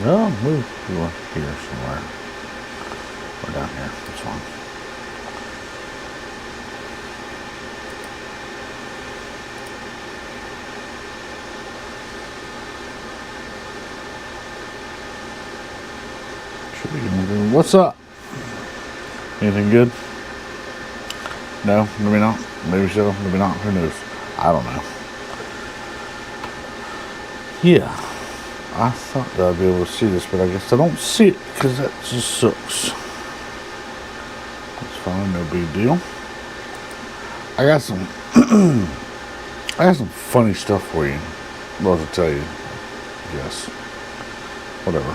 No, we were here somewhere. We're down here. That's fine. Should be moving. What's up? Anything good? No, maybe not. Maybe so, maybe not. Who knows? I don't know. Yeah, I thought that I'd be able to see this, but I guess I don't see it because that just sucks. That's fine, no big deal. I got some, I got some funny stuff for you. Well, to tell you, yes, whatever.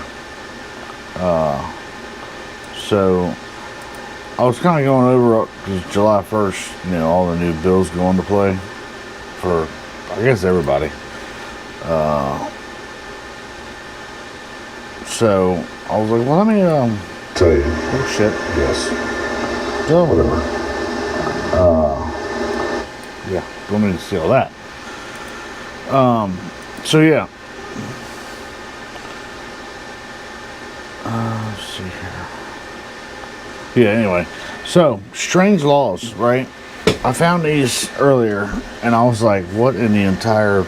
So I was kind of going over because July 1st, all the new bills go into play for, I guess, everybody. So I was like, well, let me Tell you. oh shit, Yes. oh, Whatever. yeah, don't need to see all that. So yeah. Let's see here. Yeah, anyway. So, strange laws, right? I found these earlier and I was like, what in the entire,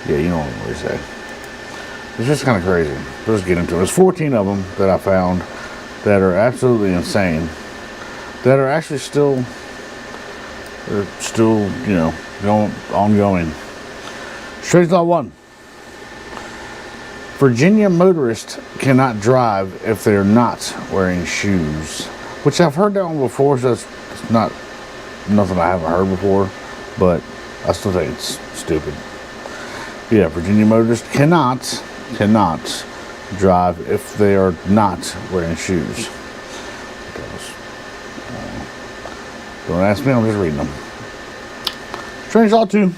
yeah, you know what they say. It's just kind of crazy. Let's get into it. There's 14 of them that I found that are absolutely insane. That are actually still, ongoing. Strange Law 1. Virginia motorists cannot drive if they're not wearing shoes. Which I've heard that one before, so it's not nothing I haven't heard before. But I still think it's stupid. Yeah, Virginia motorists cannot drive if they are not wearing shoes. Don't ask me, I'm just reading them. Strange Law 2.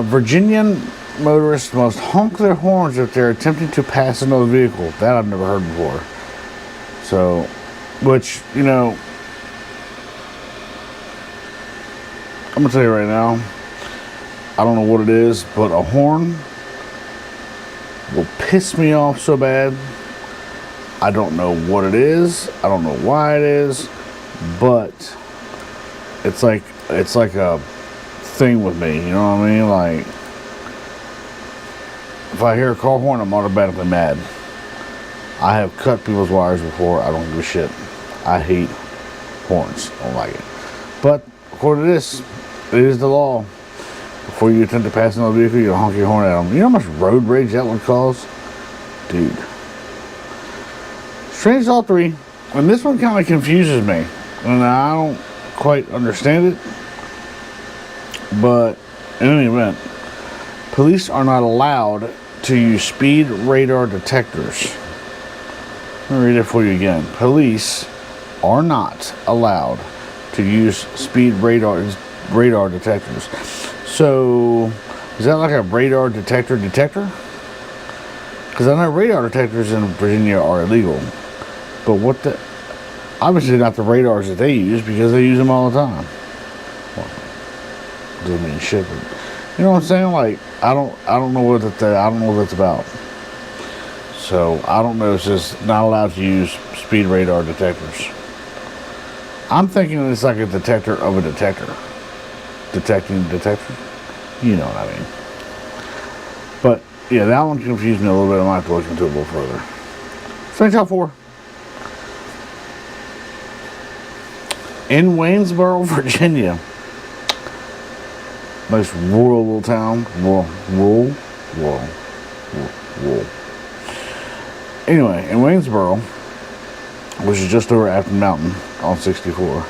Virginian motorists must honk their horns if they're attempting to pass another vehicle. That I've never heard before. So, which, I'm going to tell you right now, I don't know what it is, but a horn will piss me off so bad. I don't know what it is. I don't know why it is, but it's like a thing with me. You know what I mean? Like, if I hear a car horn, I'm automatically mad. I have cut people's wires before. I don't give a shit. I hate horns. I don't like it. But according to this, it is the law. Before you attempt to pass another vehicle, you honk your horn at them. You know how much road rage that would cause? Dude. Strange Law 3. And this one kind of confuses me. And I don't quite understand it. But in any event, police are not allowed to use speed radar detectors. Let me read it for you again. Police are not allowed to use speed radar detectors. So, is that like a radar detector? Because I know radar detectors in Virginia are illegal. But what the... Obviously not the radars that they use, because they use them all the time. Well, doesn't mean shit, but... You know what I'm saying? Like, I don't know what that's about. So, I don't know. It's just not allowed to use speed radar detectors. I'm thinking it's like a detector of a detector. Detecting detector? You know what I mean. But, yeah, that one confused me a little bit. I might have to look into it a little further. Strange Law 4. In Waynesboro, Virginia. Nice rural little town. Rural. Anyway, in Waynesboro, which is just over Afton Mountain on 64,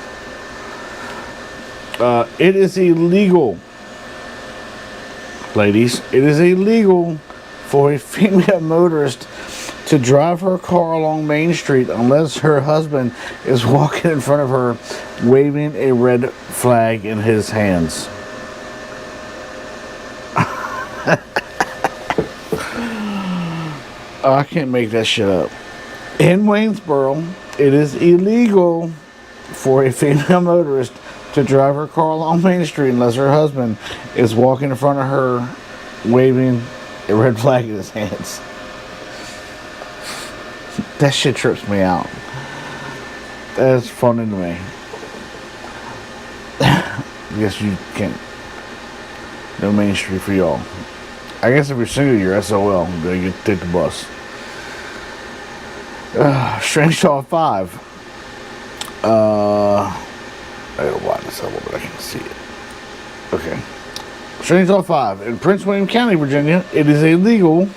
it is illegal, ladies, it is illegal for a female motorist to drive her car along Main Street unless her husband is walking in front of her waving a red flag in his hands. I can't make that shit up. In Waynesboro, it is illegal for a female motorist to drive her car along Main Street unless her husband is walking in front of her waving a red flag in his hands. That shit trips me out. That's funny to me. I guess you can't. No Main Street for y'all. I guess if you're single, you're SOL. Then you take the bus. Strange Talk 5. I gotta widen this up a little bit. I can't see it. Okay. Strange Talk 5. In Prince William County, Virginia, it is illegal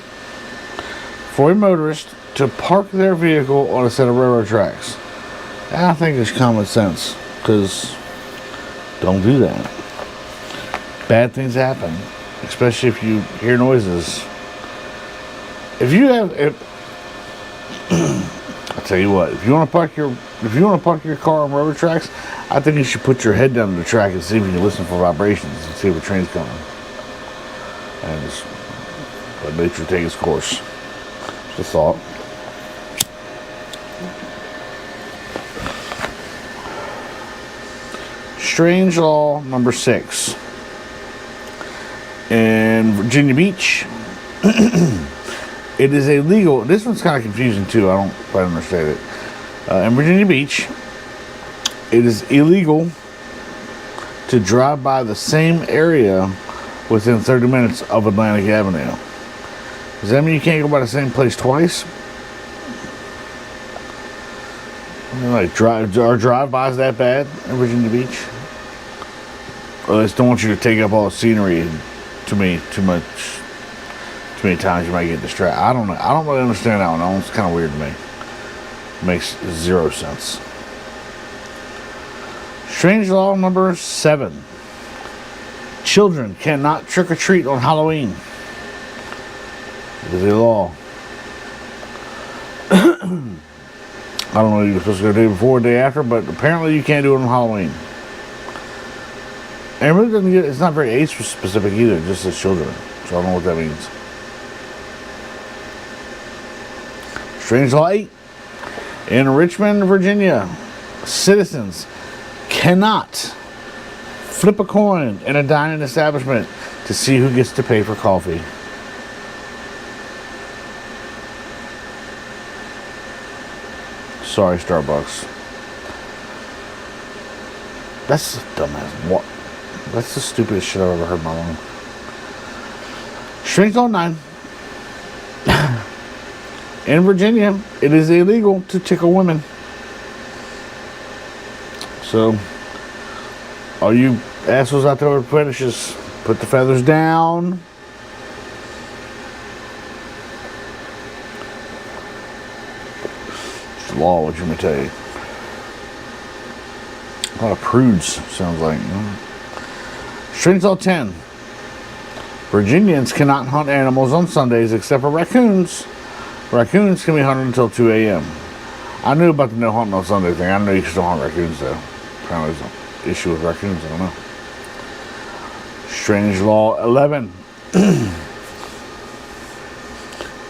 for a motorist to park their vehicle on a set of railroad tracks. And I think it's common sense, because don't do that. Bad things happen, especially if you hear noises. If you have, I'll tell you what. If you want to park your car on railroad tracks, I think you should put your head down to the track and see if you can listen for vibrations and see if a train's coming, and just let nature take its course. Just a thought. Strange law number 6. In Virginia Beach, it is illegal. This one's kind of confusing too. I don't quite understand it. In Virginia Beach, it is illegal to drive by the same area within 30 minutes of Atlantic Avenue. Does that mean you can't go by the same place twice? I mean, like, are drive-bys that bad in Virginia Beach? Or they just don't want you to take up all the scenery too many times you might get distracted. I don't know. I don't really understand that one. That one's kind of weird to me. It makes zero sense. Strange law number 7. Children cannot trick-or-treat on Halloween. It is a law. I don't know if you're supposed to go the day before or the day after, but apparently you can't do it on Halloween. And it really doesn't it's not very age specific either, just as children. So I don't know what that means. Strange law 8. In Richmond, Virginia, citizens cannot flip a coin in a dining establishment to see who gets to pay for coffee. Sorry, Starbucks. That's dumbass. What? That's the stupidest shit I've ever heard in my life. Strange law 9. In Virginia, it is illegal to tickle women. So, all you assholes out there with fetishes, put the feathers down. It's the law, what you may tell you. A lot of prudes, sounds like. Strange law 10. Virginians cannot hunt animals on Sundays except for raccoons. Raccoons can be hunted until 2 a.m. I knew about the no hunting on Sunday thing. I know you can still hunt raccoons though. Apparently there's an issue with raccoons, I don't know. Strange law 11.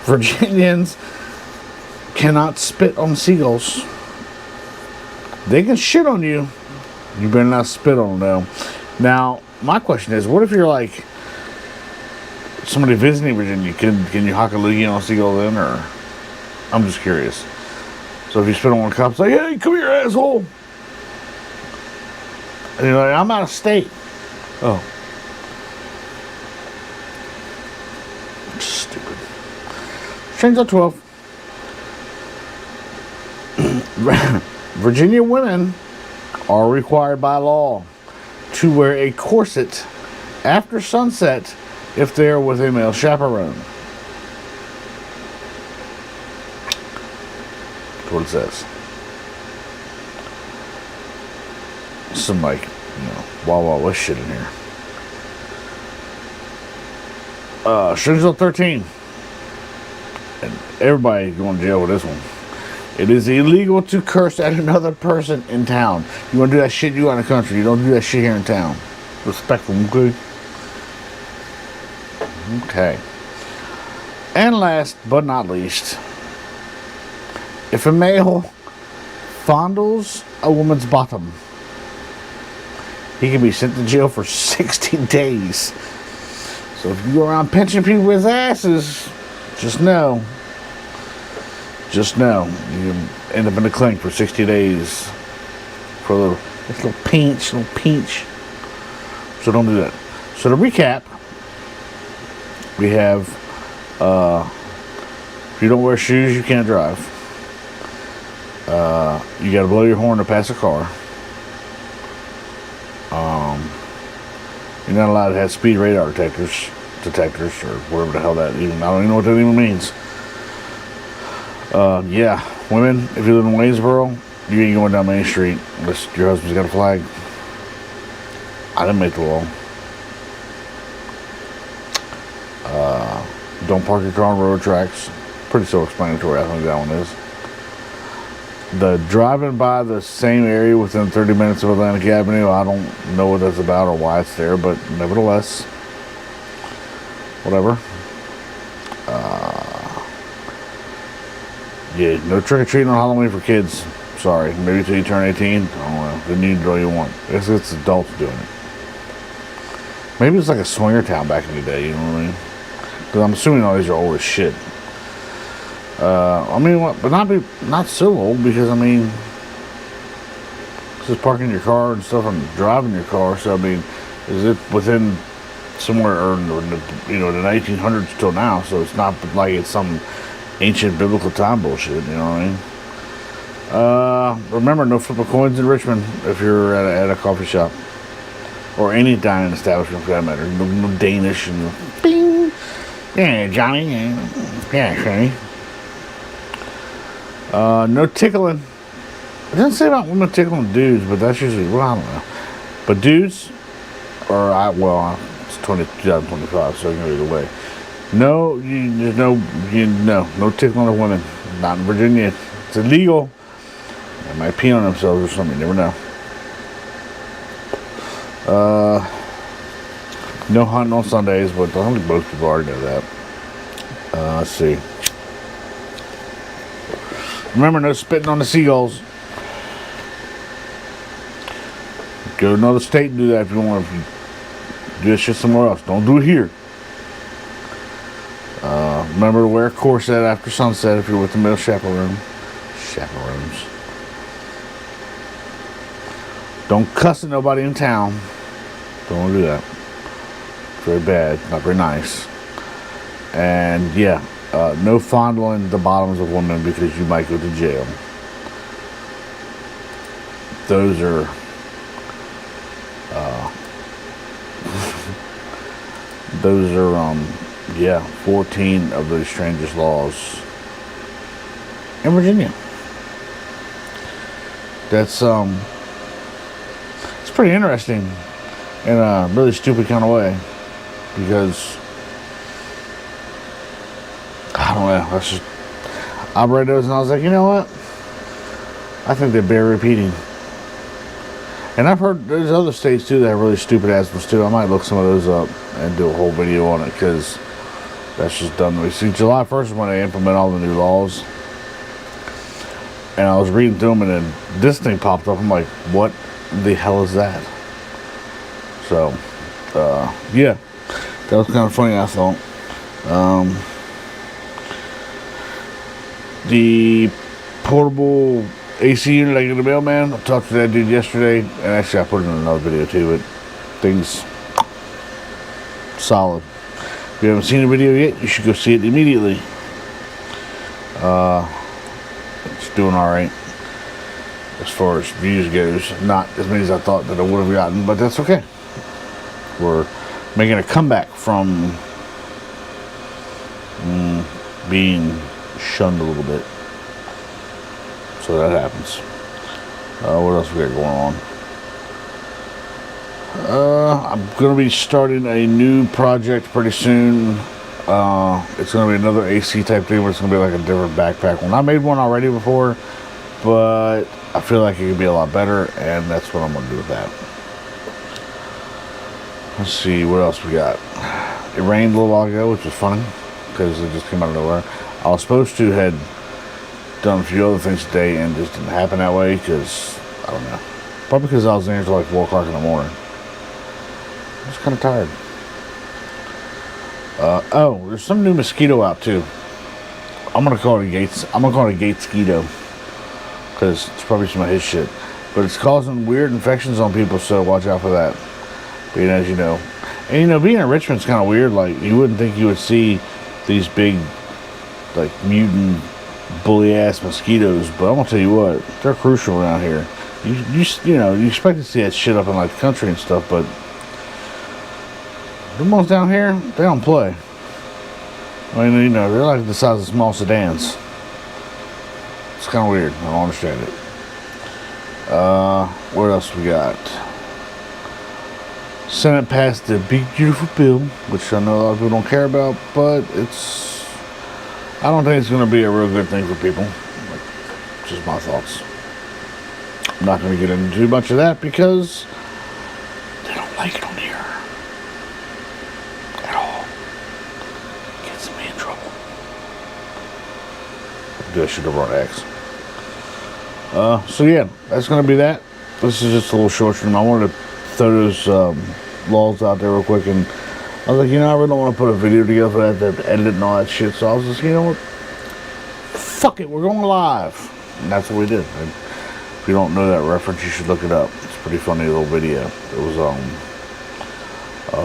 Virginians cannot spit on seagulls. They can shit on you. You better not spit on them though. Now, my question is, what if you're like somebody visiting Virginia? Can you hock a loogie on a seagull then, or? I'm just curious. So if you spit on one cop, it's like, hey, come here, asshole. And you're like, I'm out of state. Oh. Stupid. Strange law 12. Virginia women are required by law to wear a corset after sunset if they are with a male chaperone. That's what it says. Some like, Wild Wild West shit in here. Strange law 13. And everybody going to jail with this one. It is illegal to curse at another person in town. You want to do that shit, you out in the country. You don't do that shit here in town. Respectful, okay? Okay. And last but not least, if a male fondles a woman's bottom, he can be sent to jail for 60 days. So if you go around pinching people's asses, just know. Just know. You end up in the clinic for 60 days. For a little pinch. So don't do that. So to recap, we have, if you don't wear shoes, you can't drive. You gotta blow your horn to pass a car. You're not allowed to have speed radar detectors, or whatever the hell that even, I don't even know what that even means. Yeah, women, if you live in Waynesboro, you ain't going down Main Street unless your husband's got a flag. I didn't make the law. Don't park your car on road tracks. Pretty self-explanatory, I think that one is. The driving by the same area within 30 minutes of Atlantic Avenue, I don't know what that's about or why it's there, but nevertheless, whatever. Yeah, no trick-or-treating on Halloween for kids. Sorry, maybe until you turn 18. I don't know. Then you can do all you want. I guess it's adults doing it. Maybe it's like a swinger town back in the day, you know what I mean? Because I'm assuming all these are old as shit. I mean, but not so old, because I mean, just parking your car and stuff and driving your car. So I mean, is it within somewhere or the 1900s till now? So it's not like it's some ancient biblical time bullshit. You know what I mean? Remember, no flipping coins in Richmond if you're at a coffee shop or any dining establishment for that matter. No Danish and bing. Yeah, Johnny. Yeah, Shane. No tickling. It doesn't say about women tickling dudes, but that's usually, well, I don't know. But dudes, it's 2025, so you know either way. No, no tickling of women. Not in Virginia. It's illegal. They might pee on themselves or something. You never know. No hunting on Sundays, but I think most people already know that. Let's see. Remember, no spitting on the seagulls. Go to another state and do that if you want to do this shit somewhere else. Don't do it here. Remember to wear a corset after sunset if you're with the male chaperones. Don't cuss at nobody in town. Don't do that. It's very bad. Not very nice. And yeah. No fondling the bottoms of women because you might go to jail. Those are yeah, 14 of those strangest laws in Virginia. That's it's pretty interesting in a really stupid kind of way, because I don't know. I read those and I was like, you know what? I think they bear repeating. And I've heard there's other states too that have really stupid ass ones too. I might look some of those up and do a whole video on it, because that's just dumb. We see July 1st is when they implement all the new laws. And I was reading through them, and then this thing popped up. I'm like, what the hell is that? So, yeah, that was kind of funny, I thought. The portable AC unit I got in the mailman, I talked to that dude yesterday, and actually I put it in another video too, but things solid. If you haven't seen the video yet, you should go see it immediately. It's doing alright as far as views goes. Not as many as I thought that I would have gotten, but that's okay. We're making a comeback from being shunned a little bit. So that happens. What else we got going on? I'm going to be starting a new project pretty soon. It's going to be another AC type thing, but it's going to be like a different backpack one. I made one already before, but I feel like it could be a lot better, and that's what I'm going to do with that. Let's see, what else we got? It rained a little while ago, which was funny, because it just came out of nowhere. I was supposed to had done a few other things today, and it just didn't happen that way, because, I don't know. Probably because I was in here until like 4 o'clock in the morning. I was kind of tired. Oh, there's some new mosquito out too. I'm gonna call it a Gates. I'm gonna call it a Gatesquito because it's probably some of his shit. But it's causing weird infections on people, so watch out for that. Being as you know, and you know, being in Richmond's kind of weird. Like you wouldn't think you would see these big, like mutant, bully ass mosquitoes. But I'm gonna tell you what, they're crucial around here. You know, you expect to see that shit up in like the country and stuff, but the ones down here, they don't play. I mean, you know, they're like the size of small sedans. It's kind of weird. I don't understand it. What else we got? Senate passed the big beautiful bill, which I know a lot of people don't care about, but I don't think it's going to be a real good thing for people. Just my thoughts. I'm not going to get into too much of that because they don't like it on here at all. Gets me in trouble. Maybe I should have brought X. So yeah, that's going to be that. This is just a little short stream. I wanted to throw those laws out there real quick, and I was like, you know, I really don't want to put a video together for that, to edit it and all that shit. So I was just, you know what? Fuck it, we're going live. And that's what we did. And if you don't know that reference, you should look it up. It's a pretty funny little video. It was,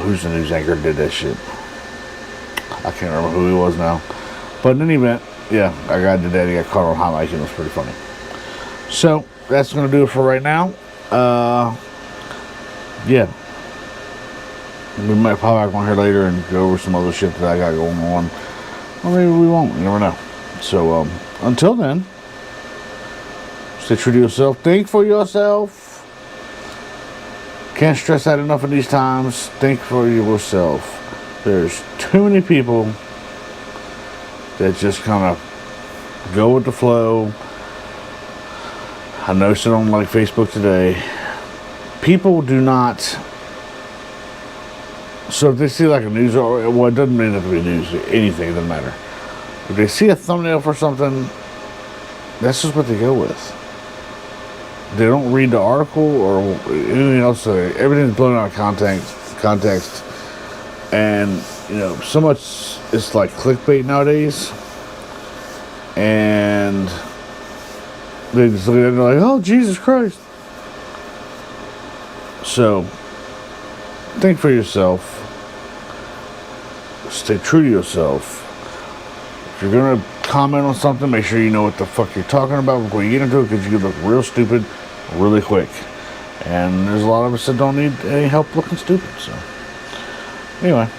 who's the news anchor did that shit? I can't remember who he was now. But in any event, yeah, I got did that. He got caught on high mic, and it was pretty funny. So that's going to do it for right now. Yeah. We might pop back on here later and go over some other shit that I got going on. Or maybe we won't. You never know. So, until then, stay true to yourself. Think for yourself. Can't stress that enough in these times. Think for yourself. There's too many people that just kind of go with the flow. I noticed it on like Facebook today. People do not. So if they see like a news, or well, it doesn't mean it to be news, anything, it doesn't matter. If they see a thumbnail for something, that's just what they go with. They don't read the article or anything else. Everything's blown out of context, and you know, so much it's like clickbait nowadays, and they just look at it and they're like, oh, Jesus Christ. So, think for yourself. Stay true to yourself. If you're going to comment on something, make sure you know what the fuck you're talking about before you get into it, because you can look real stupid really quick. And there's a lot of us that don't need any help looking stupid. So, anyway.